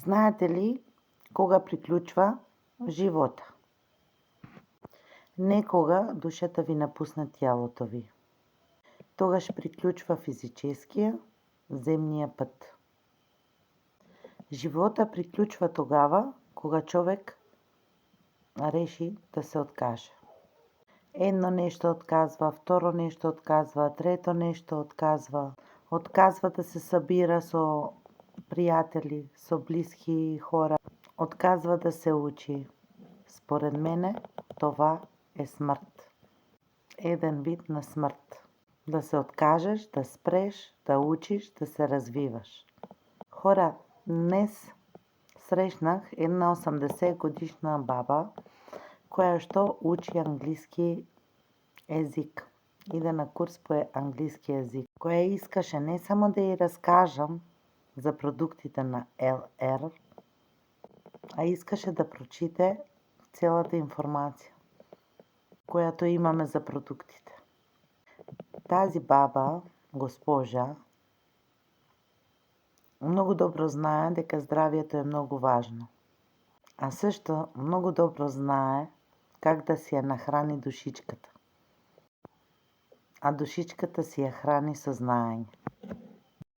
Знаете ли кога приключва живота? Не кога душата ви напусне тялото ви. Тогаш приключва физическия, земния път. Живота приключва тогава, кога човек реши да се откаже. Едно нещо отказва, второ нещо отказва, трето нещо отказва. Отказва да се събира со приятели, со близки хора. Отказва да се учи. Според мене това е смърт. Еден вид на смърт. Да се откажеш, да спреш, да учиш, да се развиваш. Хора, днес срещнах една 80 годишна баба, која што учи англиски език. Иде на курс по англиски език. Која искаше не само да ја разкажам за продуктите на ЛР, а искаше да прочите целата информација която имаме за продуктите. Тази баба, госпожа, многу добро знае дека здравието е многу важно. А също многу добро знае как да си ја нахрани душичката. А душичката си ја храни со знаење.